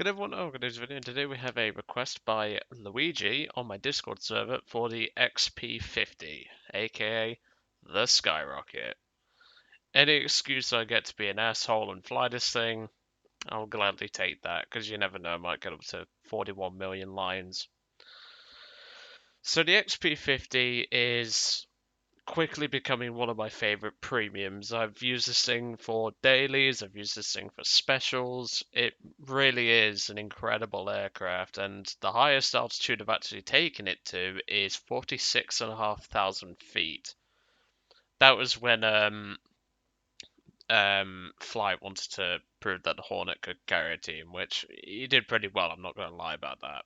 Good everyone, welcome to this video, and today we have a request by Luigi on my Discord server for the XP-50, aka the Skyrocket. Any excuse I get to be an asshole and fly this thing, I'll gladly take that, because you never know, I might get up to 41 million lions. So the XP-50 is quickly becoming one of my favorite premiums. I've used this thing for dailies, I've used this thing for specials. It really is an incredible aircraft, and the highest altitude I've actually taken it to is 46,500 feet. That was when Flight wanted to prove that the Hornet could carry a team, which he did pretty well, I'm not going to lie about that.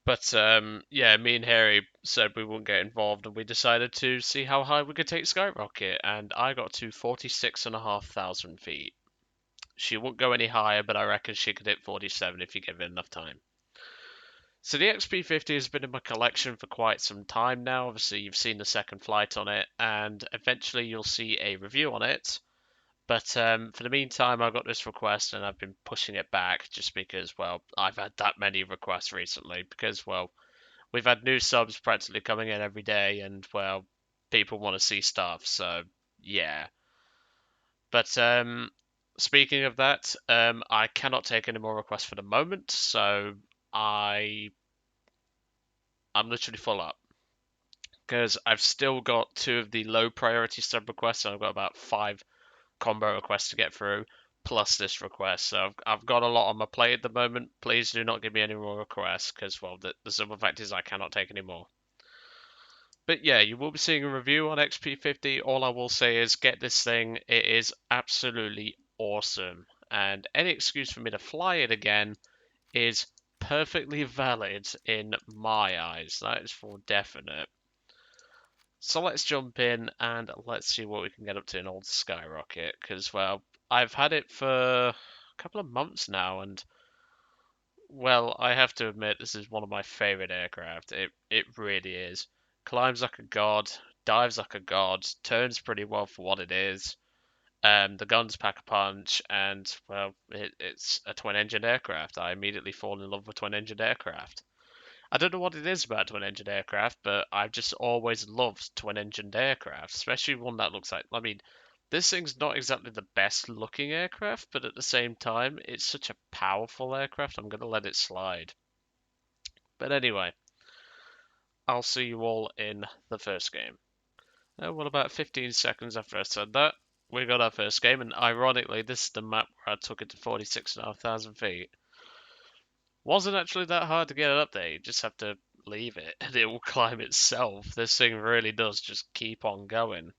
But yeah, me and Harry said we wouldn't get involved, and we decided to see how high we could take Skyrocket, and I got to 46,500 feet. She won't go any higher, but I reckon she could hit 47 if you give it enough time. So the XP-50 has been in my collection for quite some time now. Obviously, you've seen the second flight on it, and eventually you'll see a review on it. But for the meantime, I got this request, and I've been pushing it back just because, well, I've had that many requests recently because, well, we've had new subs practically coming in every day, and well, people want to see stuff. So yeah. But speaking of that, I cannot take any more requests for the moment. So I'm literally full up because I've still got two of the low priority sub requests, and I've got about 5 combo requests to get through. Plus this request, so I've got a lot on my plate at the moment. Please do not give me any more requests, because well, the simple fact is I cannot take any more. But yeah, you will be seeing a review on XP-50. All I will say is get this thing. It is absolutely awesome. And any excuse for me to fly it again is perfectly valid in my eyes. That is for definite. So let's jump in and let's see what we can get up to in old Skyrocket. Because, well, I've had it for a couple of months now, and well, I have to admit this is one of my favorite aircraft. It really is. Climbs like a god, dives like a god, turns pretty well for what it is. The guns pack a punch, and well, it's a twin-engine aircraft. I immediately fall in love with twin-engine aircraft. I don't know what it is about twin-engine aircraft, but I've just always loved twin-engined aircraft, especially one that looks like. I mean, this thing's not exactly the best looking aircraft, but at the same time, it's such a powerful aircraft, I'm going to let it slide. But anyway, I'll see you all in the first game. Well, about 15 seconds after I said that, we got our first game, and ironically, this is the map where I took it to 46,500 feet. Wasn't actually that hard to get it up there, you just have to leave it, and it will climb itself. This thing really does just keep on going.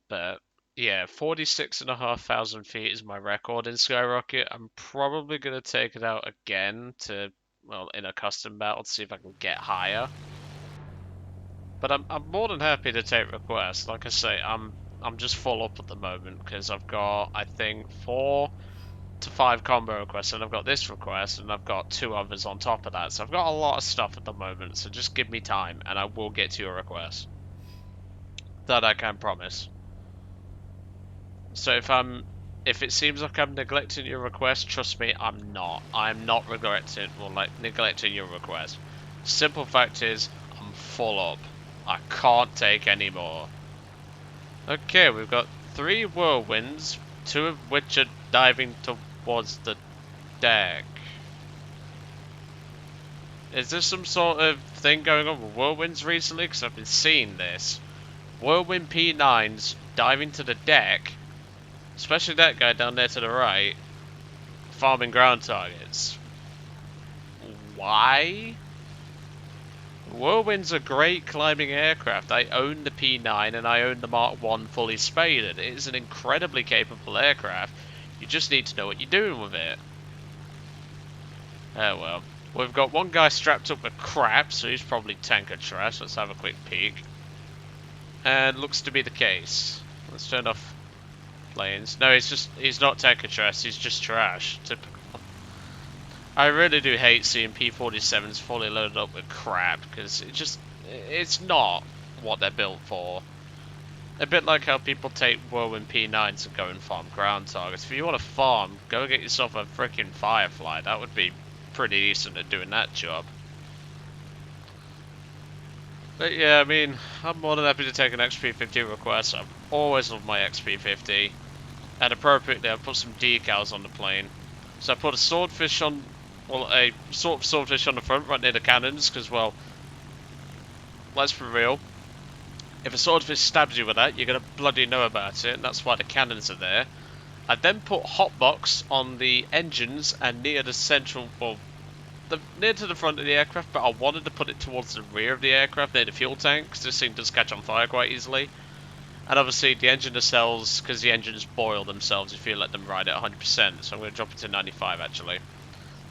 But yeah, 46,500 feet is my record in Skyrocket. I'm probably going to take it out again to, well, in a custom battle to see if I can get higher. But I'm more than happy to take requests. Like I say, I'm just full up at the moment because I've got, I think, 4 to 5 combo requests, and I've got this request, and I've got 2 others on top of that. So I've got a lot of stuff at the moment. So just give me time, and I will get to your request. That I can promise. So if it seems like I'm neglecting your request, trust me, I'm not. I'm not neglecting your request. Simple fact is, I'm full up. I can't take any more. Okay, we've got 3 whirlwinds, 2 of which are diving towards the deck. Is there some sort of thing going on with whirlwinds recently? Because I've been seeing this. Whirlwind P9s diving to the deck. Especially that guy down there to the right, farming ground targets. Why? Whirlwind's a great climbing aircraft. I own the P9 and I own the Mark 1 fully spaded. It is an incredibly capable aircraft. You just need to know what you're doing with it. Oh well. We've got one guy strapped up with crap, so he's probably tanker trash. Let's have a quick peek. And looks to be the case. Let's turn off planes. No, he's not tanker trash, he's just trash. Typical. I really do hate seeing P-47s fully loaded up with crap, because it's not what they're built for. A bit like how people take Whirlwind P9s and go and farm ground targets. If you want to farm, go get yourself a freaking Firefly. That would be pretty decent at doing that job. But yeah, I mean, I'm more than happy to take an XP-50 request. I've always loved my XP-50. And appropriately, I put some decals on the plane. So I put a swordfish on, well, a sort of swordfish on the front, right near the cannons, because, well, let's be real. If a swordfish stabs you with that, you're going to bloody know about it, and that's why the cannons are there. I then put hotbox on the engines and near the central, well, near to the front of the aircraft, but I wanted to put it towards the rear of the aircraft, near the fuel tank, because this thing does catch on fire quite easily. And obviously the engine nacelles, because the engines boil themselves if you let them ride at 100%, so I'm going to drop it to 95 actually.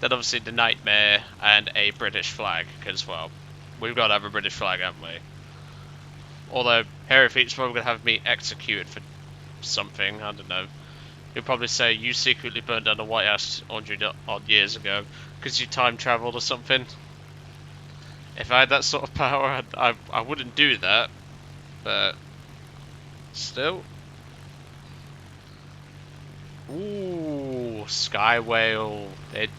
Then obviously the Nightmare and a British flag, because, well, we've got to have a British flag, haven't we? Although Hairy Feet's probably going to have me executed for something, I don't know. He'll probably say you secretly burned down the White House 100 odd years ago because you time travelled or something. If I had that sort of power, I wouldn't do that, but still. Ooh, Sky Whale.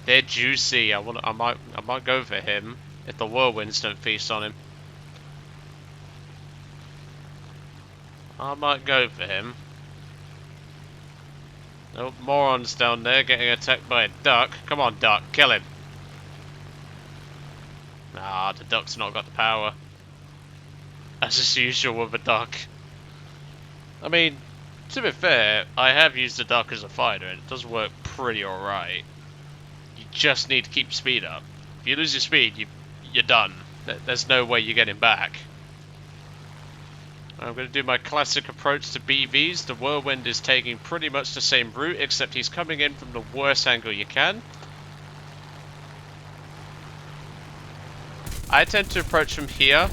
They're juicy. I might go for him if the whirlwinds don't feast on him. I might go for him. No morons down there getting attacked by a duck. Come on, duck, kill him. Nah, the duck's not got the power. As is usual with a duck. I mean, to be fair, I have used the duck as a fighter and it does work pretty alright. You just need to keep speed up. If you lose your speed, you're done. There's no way you're getting back. I'm going to do my classic approach to BVs. The Whirlwind is taking pretty much the same route, except he's coming in from the worst angle you can. I tend to approach from here,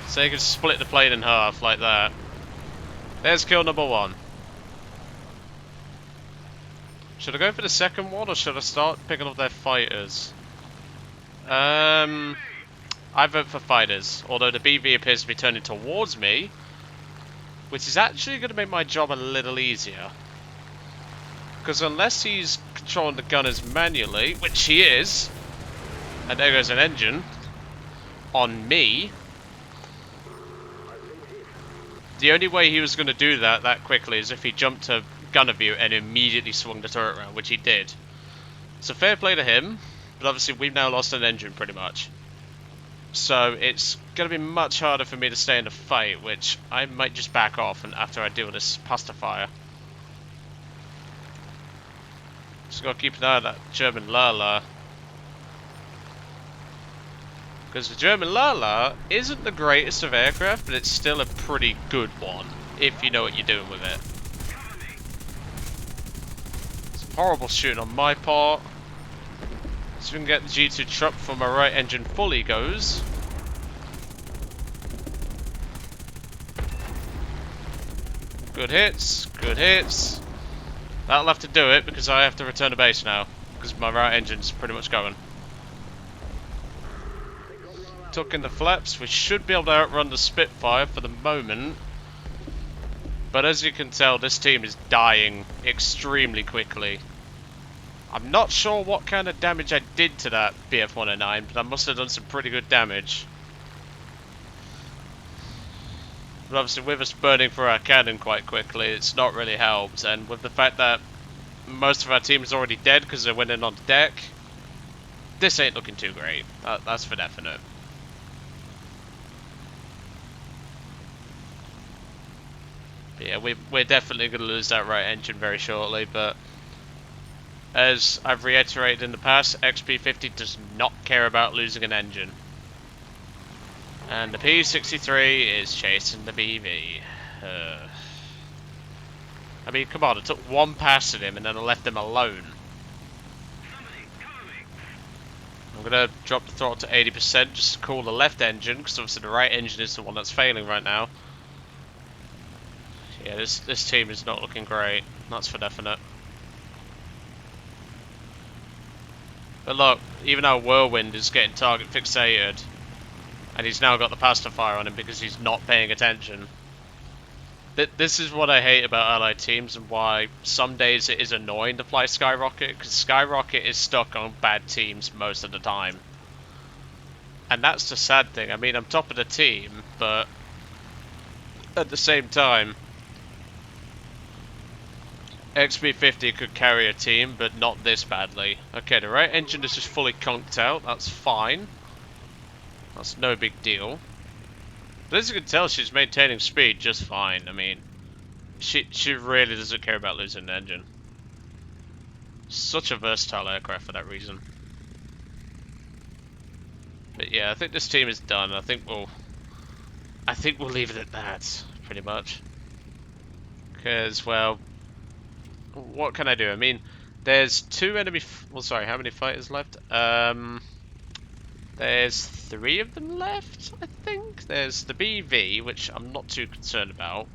so you can split the plane in half like that. There's kill number one. Should I go for the second one, or should I start picking up their fighters? I vote for fighters, although the BV appears to be turning towards me, which is actually going to make my job a little easier. Because unless he's controlling the gunners manually, which he is, and there goes an engine, on me, the only way he was going to do that quickly is if he jumped to gunner view and immediately swung the turret around, which he did. So fair play to him, but obviously we've now lost an engine pretty much. So it's going to be much harder for me to stay in the fight, which I might just back off and after I deal with this pacifier. Just got to keep an eye on that German Lala. Because the German Lala isn't the greatest of aircraft, but it's still a pretty good one, if you know what you're doing with it. Some horrible shooting on my part. So we can get the G2 truck before my right engine fully goes. Good hits, good hits. That'll have to do it because I have to return to base now. Because my right engine's pretty much going. Tuck in the flaps. We should be able to outrun the Spitfire for the moment. But as you can tell, this team is dying extremely quickly. I'm not sure what kind of damage I did to that BF-109, but I must have done some pretty good damage. But obviously with us burning through our cannon quite quickly, it's not really helped. And with the fact that most of our team is already dead because they're winning on the deck, this ain't looking too great. That's for definite. But yeah, we're definitely going to lose that right engine very shortly, but as I've reiterated in the past, XP-50 does not care about losing an engine. And the P-63 is chasing the BV. I mean, come on, I took one pass at him and then I left him alone. I'm going to drop the throttle to 80% just to cool the left engine, because obviously the right engine is the one that's failing right now. Yeah, this team is not looking great, that's for definite. But look, even our Whirlwind is getting target fixated, and he's now got the pacifier on him because he's not paying attention. This is what I hate about allied teams and why some days it is annoying to fly Skyrocket, because Skyrocket is stuck on bad teams most of the time. And that's the sad thing. I mean, I'm top of the team, but at the same time, XP-50 could carry a team, but not this badly. Okay, the right engine is just fully conked out. That's fine. That's no big deal. But as you can tell, she's maintaining speed just fine. I mean, she really doesn't care about losing an engine. Such a versatile aircraft for that reason. But yeah, I think this team is done. I think we'll leave it at that, pretty much. Because, well, what can I do? I mean, there's two enemy. Well, sorry, how many fighters left? There's 3 of them left, I think. There's the BV, which I'm not too concerned about.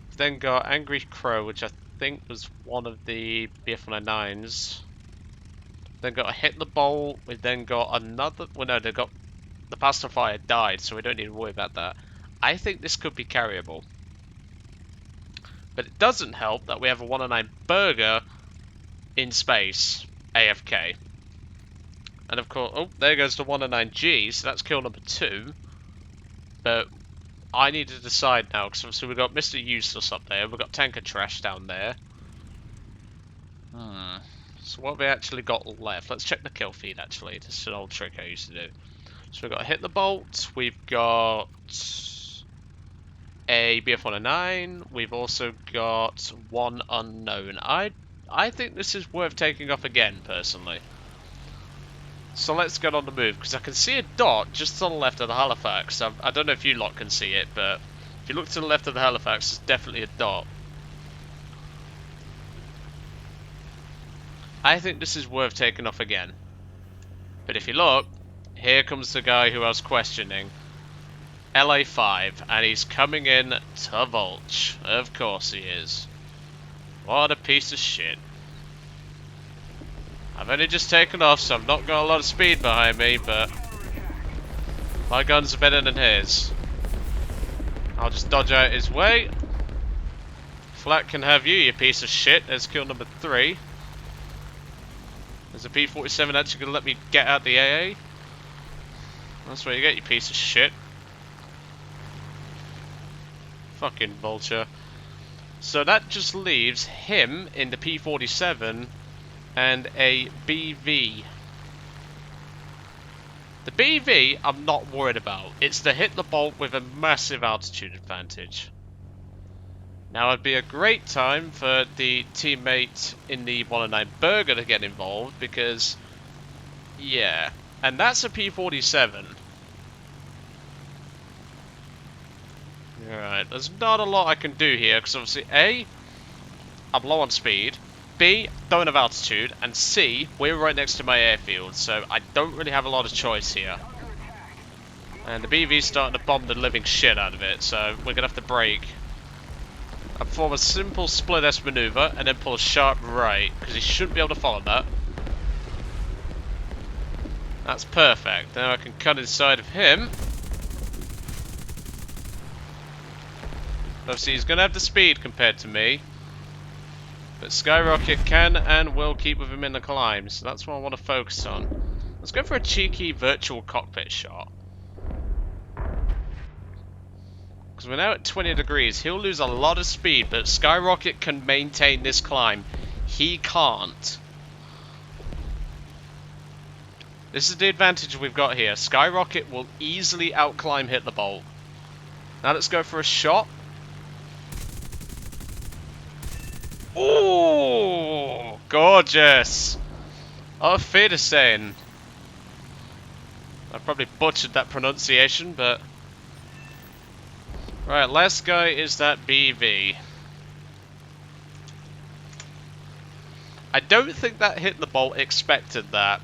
We've then got Angry Crow, which I think was one of the BF-109s. Then got a Hitler Bolt. We've then got another. Well, no, they got the pacifier died, so we don't need to worry about that. I think this could be carryable. But it doesn't help that we have a 109 Burger in space, AFK. And of course, oh, there goes the 109G, so that's kill number 2. But I need to decide now, because obviously we've got Mr. Useless up there, we've got Tanker Trash down there. So what have we actually got left? Let's check the kill feed, actually. This is an old trick I used to do. So we've got Hit the Bolt, we've got a BF-109, we've also got one unknown. I think this is worth taking off again, personally. So let's get on the move, because I can see a dot just on the left of the Halifax. I don't know if you lot can see it, but if you look to the left of the Halifax, there's definitely a dot. I think this is worth taking off again. But if you look, here comes the guy who I was questioning. LA5, and he's coming in to Vulch. Of course he is. What a piece of shit. I've only just taken off, so I've not got a lot of speed behind me, but my guns are better than his. I'll just dodge out his way. Flat can have you, you piece of shit. There's kill number 3. Is the P-47 actually going to let me get out the AA? That's what you get, you piece of shit. Fucking vulture. So that just leaves him in the P-47 and a BV. The BV I'm not worried about. It's the Hit the Bolt with a massive altitude advantage. Now it'd be a great time for the teammate in the 109 Burger to get involved because, yeah, and that's a P-47. Alright, there's not a lot I can do here because obviously A, I'm low on speed, B, don't have altitude, and C, we're right next to my airfield, so I don't really have a lot of choice here. And the BV's starting to bomb the living shit out of it, so we're gonna have to brake. I perform a simple split S maneuver and then pull a sharp right, because he shouldn't be able to follow that. That's perfect. Now I can cut inside of him. Obviously he's going to have the speed compared to me. But Skyrocket can and will keep with him in the climb, so that's what I want to focus on. Let's go for a cheeky virtual cockpit shot. Because we're now at 20 degrees. He'll lose a lot of speed, but Skyrocket can maintain this climb. He can't. This is the advantage we've got here. Skyrocket will easily outclimb Hit the Bolt. Now let's go for a shot. Oh, gorgeous! Auf Wiedersehen. I probably butchered that pronunciation, but... Right, last guy is that BV. I don't think that Hit the Bolt expected that.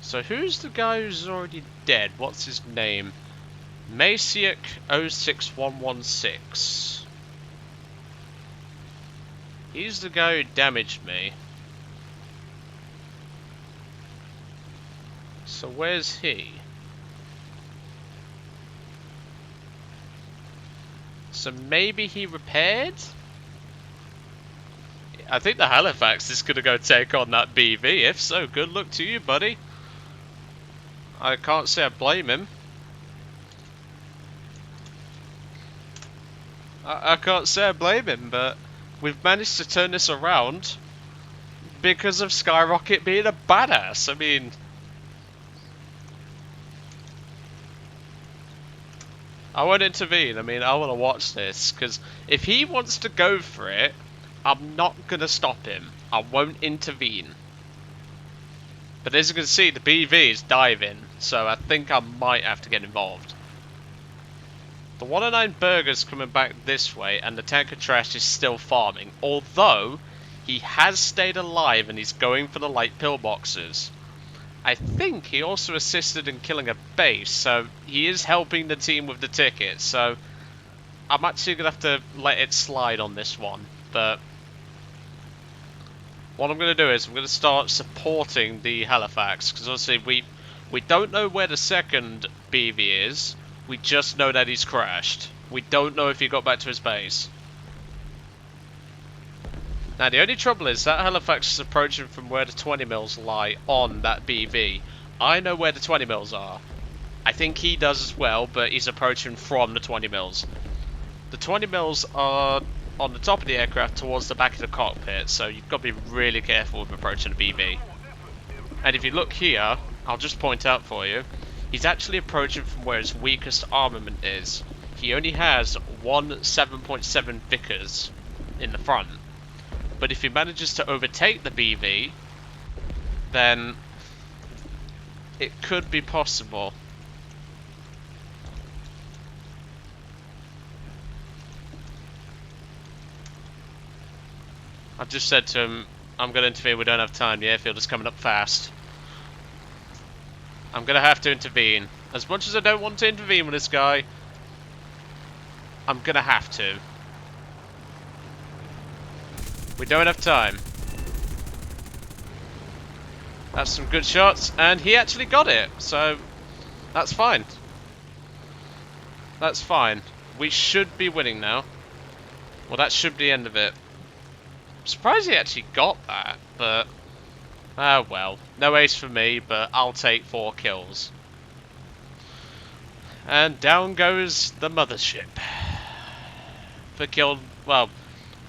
So who's the guy who's already dead? What's his name? Masiak 06116. He's the guy who damaged me. So where's he? So maybe he repaired? I think the Halifax is going to go take on that BV. If so, good luck to you, buddy. I can't say I blame him. I can't say I blame him, but we've managed to turn this around because of Skyrocket being a badass. I mean, I won't intervene. I mean, I want to watch this, because if he wants to go for it, I'm not going to stop him. I won't intervene. But as you can see, the BV is diving, so I think I might have to get involved. The 109 Burger's coming back this way, and the tanker trash is still farming, although he has stayed alive and he's going for the light pillboxes. I think he also assisted in killing a base, so he is helping the team with the tickets, so I'm actually going to have to let it slide on this one, but what I'm going to do is I'm going to start supporting the Halifax, because obviously we don't know where the second BV is, we just know that he's crashed. We don't know if he got back to his base. Now the only trouble is that Halifax is approaching from where the 20 mils lie on that BV. I know where the 20 mils are. I think he does as well, but he's approaching from the 20 mils. The 20 mils are on the top of the aircraft towards the back of the cockpit, so you've got to be really careful with approaching the BV. And if you look here, I'll just point out for you, he's actually approaching from where his weakest armament is. He only has one 7.7 Vickers in the front. But if he manages to overtake the BV, then it could be possible. I've just said to him, I'm going to intervene, we don't have time, the airfield is coming up fast. I'm going to have to intervene. As much as I don't want to intervene with this guy, I'm going to have to. We don't have time. That's some good shots, and he actually got it, so that's fine. That's fine. We should be winning now. Well, that should be the end of it. I'm surprised he actually got that, but... ah, well. No ace for me, but I'll take 4 kills. And down goes the mothership. For killed... well,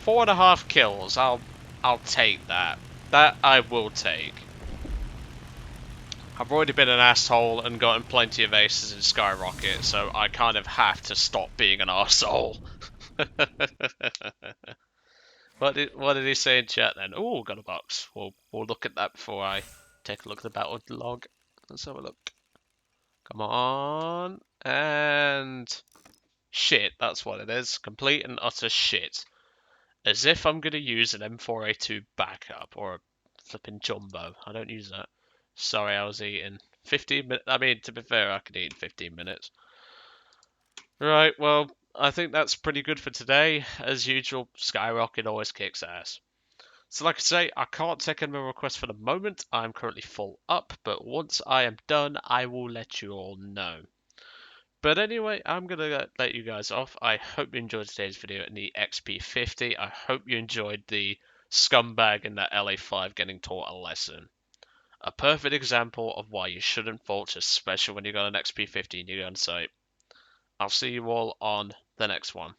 4.5 kills. I'll take that. That I will take. I've already been an asshole and gotten plenty of aces in Skyrocket, so I kind of have to stop being an arsehole. What did he say in chat then? Oh, got a box. We'll look at that before I take a look at the battle log. Let's have a look. Come on. And shit, that's what it is. Complete and utter shit. As if I'm going to use an M4A2 backup or a flipping jumbo. I don't use that. Sorry, I was eating. 15 minutes. I mean, to be fair, I could eat in 15 minutes. Right, well, I think that's pretty good for today. As usual, Skyrocket always kicks ass. So like I say, I can't take any more requests for the moment. I'm currently full up, but once I am done, I will let you all know. But anyway, I'm going to let you guys off. I hope you enjoyed today's video in the XP-50. I hope you enjoyed the scumbag in that LA5 getting taught a lesson. A perfect example of why you shouldn't vulture, especially when you got an XP-50 in your gun sight. I'll see you all on the next one.